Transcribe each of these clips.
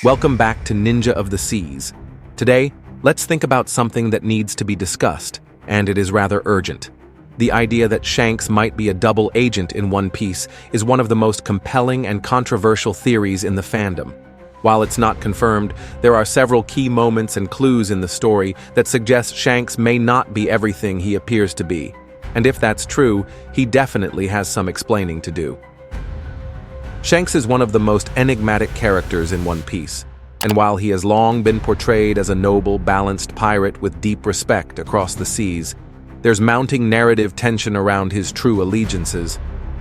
Welcome back to Ninja of the Seas. Today, let's think about something that needs to be discussed, and it is rather urgent. The idea that Shanks might be a double agent in One Piece is one of the most compelling and controversial theories in the fandom. While it's not confirmed, there are several key moments and clues in the story that suggest Shanks may not be everything he appears to be. And if that's true, he definitely has some explaining to do. Shanks is one of the most enigmatic characters in One Piece, and while he has long been portrayed as a noble, balanced pirate with deep respect across the seas, there's mounting narrative tension around his true allegiances,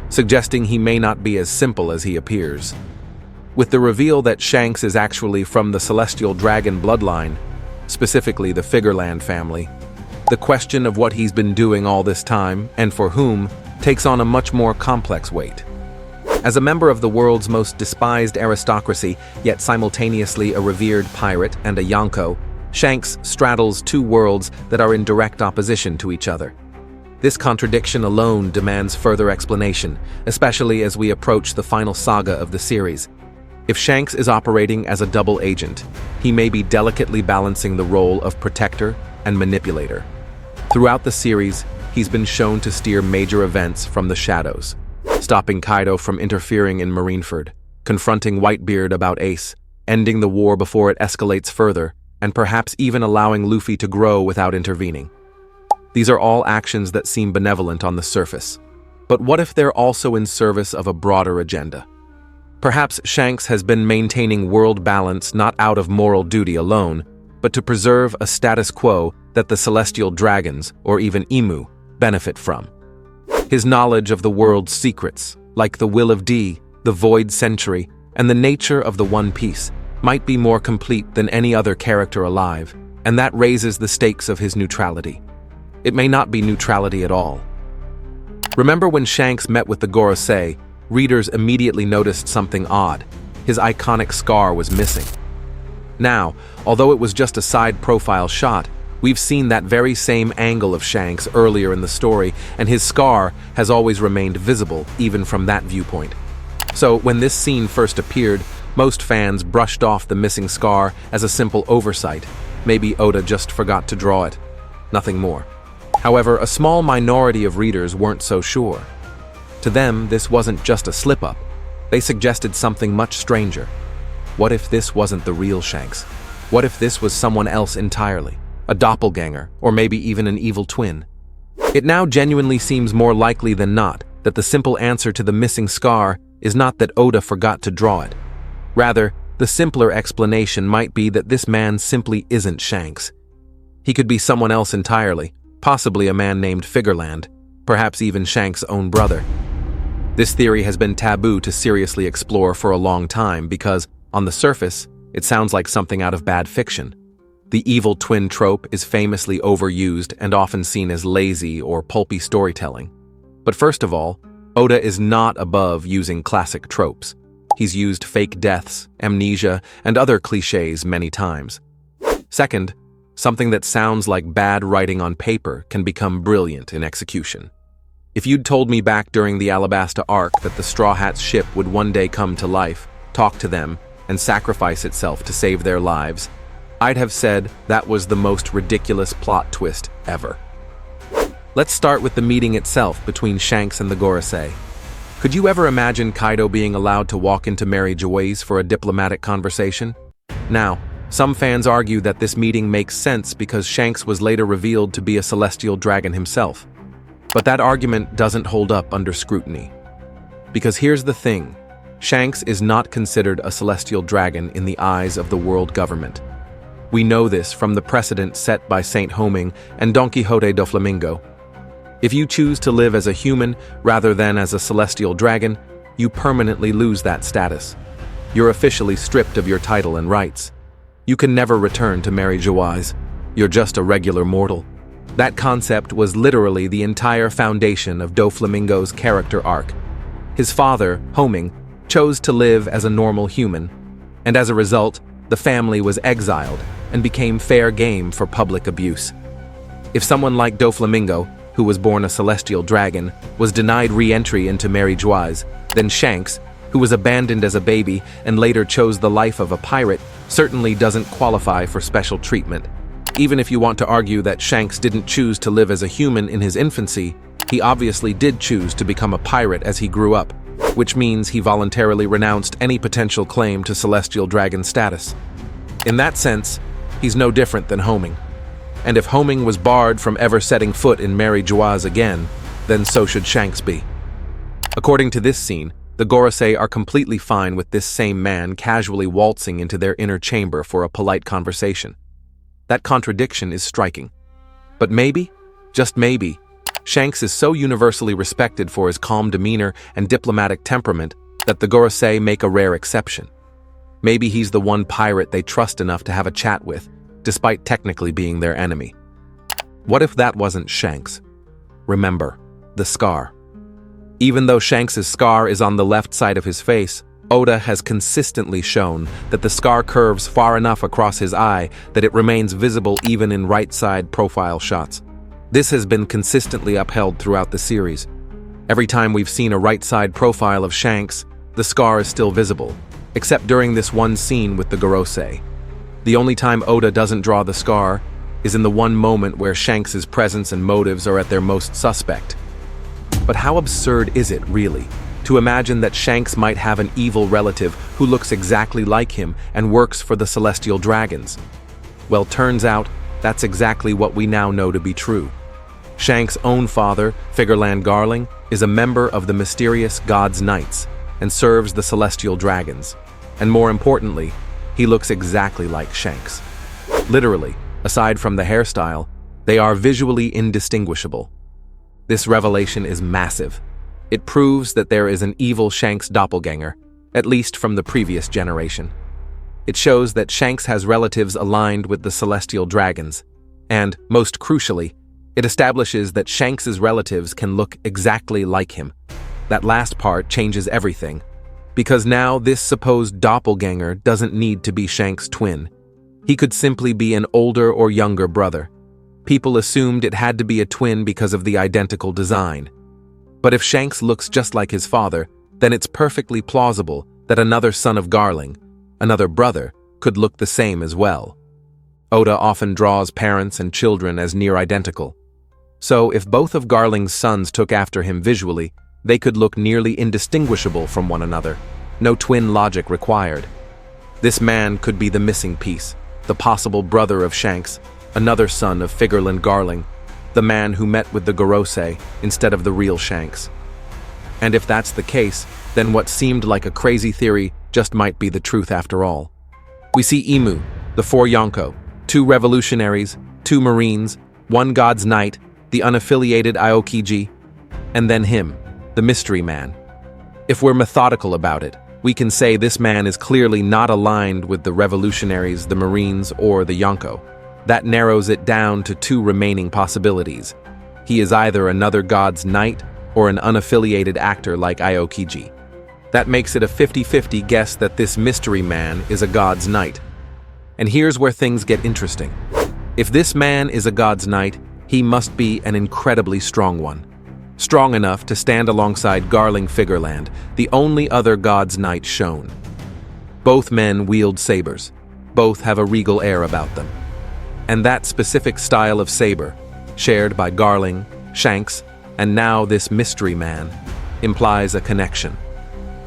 suggesting he may not be as simple as he appears. With the reveal that Shanks is actually from the Celestial Dragon bloodline, specifically the Figureland family, the question of what he's been doing all this time, and for whom, takes on a much more complex weight. As a member of the world's most despised aristocracy, yet simultaneously a revered pirate and a Yonko, Shanks straddles two worlds that are in direct opposition to each other. This contradiction alone demands further explanation, especially as we approach the final saga of the series. If Shanks is operating as a double agent, he may be delicately balancing the role of protector and manipulator. Throughout the series, he's been shown to steer major events from the shadows, stopping Kaido from interfering in Marineford, confronting Whitebeard about Ace, ending the war before it escalates further, and perhaps even allowing Luffy to grow without intervening. These are all actions that seem benevolent on the surface. But what if they're also in service of a broader agenda? Perhaps Shanks has been maintaining world balance not out of moral duty alone, but to preserve a status quo that the Celestial Dragons, or even Emu, benefit from. His knowledge of the world's secrets, like the Will of D, the Void Century, and the nature of the One Piece, might be more complete than any other character alive, and that raises the stakes of his neutrality. It may not be neutrality at all. Remember when Shanks met with the 𝐸𝐻, readers immediately noticed something odd. His iconic scar was missing. Now, although it was just a side profile shot, we've seen that very same angle of Shanks earlier in the story, and his scar has always remained visible, even from that viewpoint. So, when this scene first appeared, most fans brushed off the missing scar as a simple oversight. Maybe Oda just forgot to draw it. Nothing more. However, a small minority of readers weren't so sure. To them, this wasn't just a slip-up. They suggested something much stranger. What if this wasn't the real Shanks? What if this was someone else entirely? A doppelganger, or maybe even an evil twin? It now genuinely seems more likely than not that the simple answer to the missing scar is not that Oda forgot to draw it. Rather, the simpler explanation might be that this man simply isn't Shanks. He could be someone else entirely, possibly a man named Figureland, perhaps even Shanks' own brother. This theory has been taboo to seriously explore for a long time because, on the surface, it sounds like something out of bad fiction. The evil twin trope is famously overused and often seen as lazy or pulpy storytelling. But first of all, Oda is not above using classic tropes. He's used fake deaths, amnesia, and other cliches many times. Second, something that sounds like bad writing on paper can become brilliant in execution. If you'd told me back during the Alabasta arc that the Straw Hats' ship would one day come to life, talk to them, and sacrifice itself to save their lives, I'd have said that was the most ridiculous plot twist ever. Let's start with the meeting itself between Shanks and the 𝐸𝐻. Could you ever imagine Kaido being allowed to walk into 𝐸𝐻𝐻 for a diplomatic conversation? Now, some fans argue that this meeting makes sense because Shanks was later revealed to be a celestial dragon himself. But that argument doesn't hold up under scrutiny. Because here's the thing, Shanks is not considered a celestial dragon in the eyes of the world government. We know this from the precedent set by 𝐸𝐻𝐻𝐿 and Don Quixote do Flamingo. If you choose to live as a human rather than as a celestial dragon, you permanently lose that status. You're officially stripped of your title and rights. You can never return to 𝐸𝐻𝐻𝐻. You're just a regular mortal. That concept was literally the entire foundation of Doflamingo's character arc. His father, 𝐻𝐻𝐻𝐿, chose to live as a normal human, and as a result, the family was exiled and became fair game for public abuse. If someone like Doflamingo, who was born a celestial dragon, was denied re-entry into 𝐸𝐻𝐻𝐻, then Shanks, who was abandoned as a baby and later chose the life of a pirate, certainly doesn't qualify for special treatment. Even if you want to argue that Shanks didn't choose to live as a human in his infancy, he obviously did choose to become a pirate as he grew up, which means he voluntarily renounced any potential claim to celestial dragon status. In that sense, he's no different than Homing. And if Homing was barred from ever setting foot in 𝐸𝐵𝐺𝐽 again, then so should Shanks be. According to this scene, the 𝐸𝐵𝐺𝐽 are completely fine with this same man casually waltzing into their inner chamber for a polite conversation. That contradiction is striking. But maybe, just maybe, Shanks is so universally respected for his calm demeanor and diplomatic temperament that the 𝐸𝐵𝐺𝐽 make a rare exception. Maybe he's the one pirate they trust enough to have a chat with, despite technically being their enemy. What if that wasn't Shanks? Remember, the scar. Even though Shanks' scar is on the left side of his face, Oda has consistently shown that the scar curves far enough across his eye that it remains visible even in right-side profile shots. This has been consistently upheld throughout the series. Every time we've seen a right-side profile of Shanks, the scar is still visible, except during this one scene with the 𝐸𝐵𝐺𝐽. The only time Oda doesn't draw the scar is in the one moment where Shanks' presence and motives are at their most suspect. But how absurd is it, really, to imagine that Shanks might have an evil relative who looks exactly like him and works for the Celestial Dragons? Well, turns out, that's exactly what we now know to be true. Shanks' own father, 𝐸𝐵𝐺𝐽, is a member of the mysterious God's Knights and serves the Celestial Dragons. And more importantly, he looks exactly like Shanks. Literally, aside from the hairstyle, they are visually indistinguishable. This revelation is massive. It proves that there is an evil Shanks doppelganger, at least from the previous generation. It shows that Shanks has relatives aligned with the Celestial Dragons, and, most crucially, it establishes that Shanks' relatives can look exactly like him. That last part changes everything, because now this supposed doppelganger doesn't need to be Shanks' twin. He could simply be an older or younger brother. People assumed it had to be a twin because of the identical design. But if Shanks looks just like his father, then it's perfectly plausible that another son of 𝐸𝐺𝐽, another brother, could look the same as well. Oda often draws parents and children as near identical. So if both of 𝐸𝐺𝐽's sons took after him visually, they could look nearly indistinguishable from one another. No twin logic required. This man could be the missing piece, the possible brother of Shanks, another son of 𝐸𝐵𝐺𝐽, the man who met with the 𝐸𝐵𝐺𝐽 instead of the real Shanks. And if that's the case, then what seemed like a crazy theory just might be the truth after all. We see Imu, the 4 Yonko, 2 revolutionaries, 2 marines, 1 God's Knight, the unaffiliated Aokiji, and then him, the mystery man. If we're methodical about it, we can say this man is clearly not aligned with the revolutionaries, the marines, or the Yonko. That narrows it down to 2 remaining possibilities. He is either another God's Knight or an unaffiliated actor like Aokiji. That makes it a 50-50 guess that this mystery man is a God's Knight. And here's where things get interesting. If this man is a God's Knight, he must be an incredibly strong one. Strong enough to stand alongside 𝐸𝐵𝐺𝐽, the only other God's Knight shown. Both men wield sabers. Both have a regal air about them. And that specific style of saber, shared by 𝐸𝐵𝐺𝐽, Shanks, and now this mystery man, implies a connection.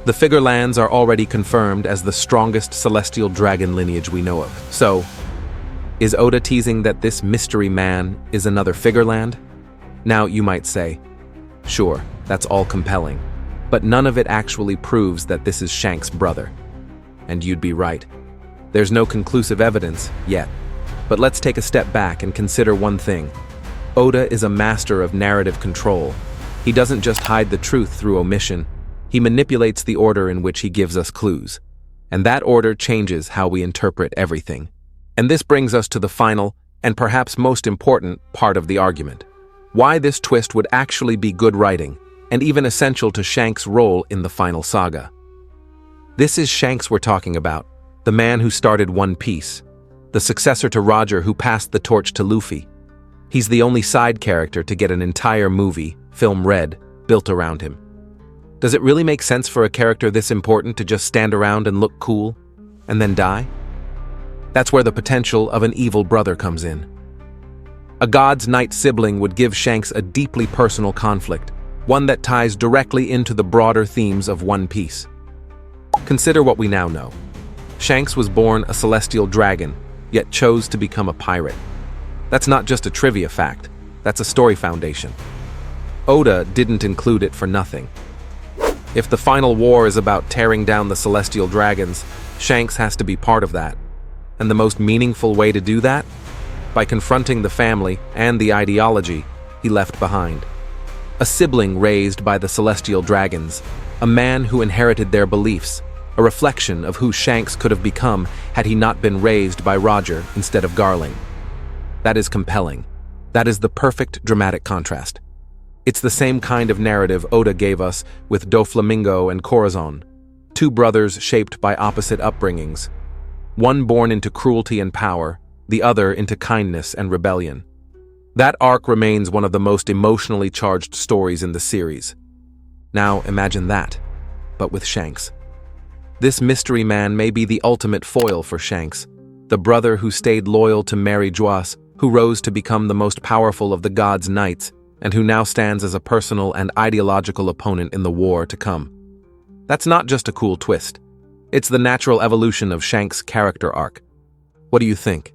The 𝐸𝐵𝐺𝐽s are already confirmed as the strongest celestial dragon lineage we know of. So, is Oda teasing that this mystery man is another 𝐸𝐵𝐺𝐽? Now, you might say, sure, that's all compelling, but none of it actually proves that this is Shanks' brother. And you'd be right. There's no conclusive evidence yet. But let's take a step back and consider one thing. Oda is a master of narrative control. He doesn't just hide the truth through omission. He manipulates the order in which he gives us clues. And that order changes how we interpret everything. And this brings us to the final, and perhaps most important, part of the argument. Why this twist would actually be good writing, and even essential to Shanks' role in the final saga. This is Shanks we're talking about, the man who started One Piece, the successor to Roger who passed the torch to Luffy. He's the only side character to get an entire movie, film Red, built around him. Does it really make sense for a character this important to just stand around and look cool, and then die? That's where the potential of an evil brother comes in. A God's Knight sibling would give Shanks a deeply personal conflict, one that ties directly into the broader themes of One Piece. Consider what we now know. Shanks was born a celestial dragon, yet chose to become a pirate. That's not just a trivia fact, that's a story foundation. Oda didn't include it for nothing. If the final war is about tearing down the celestial dragons, Shanks has to be part of that. And the most meaningful way to do that? By confronting the family and the ideology he left behind. A sibling raised by the celestial dragons, a man who inherited their beliefs, a reflection of who Shanks could have become had he not been raised by Roger instead of Garling. That is compelling. That is the perfect dramatic contrast. It's the same kind of narrative Oda gave us with Doflamingo and Corazon, two brothers shaped by opposite upbringings, one born into cruelty and power, the other into kindness and rebellion. That arc remains one of the most emotionally charged stories in the series. Now imagine that, but with Shanks. This mystery man may be the ultimate foil for Shanks, the brother who stayed loyal to 𝐸𝐸𝐺𝐽, who rose to become the most powerful of the God's Knights, and who now stands as a personal and ideological opponent in the war to come. That's not just a cool twist. It's the natural evolution of Shanks' character arc. What do you think?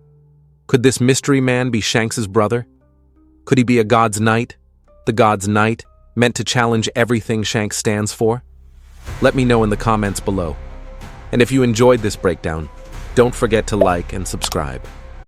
Could this mystery man be Shanks' brother? Could he be a God's Knight? The God's Knight, meant to challenge everything Shanks stands for? Let me know in the comments below. And if you enjoyed this breakdown, don't forget to like and subscribe.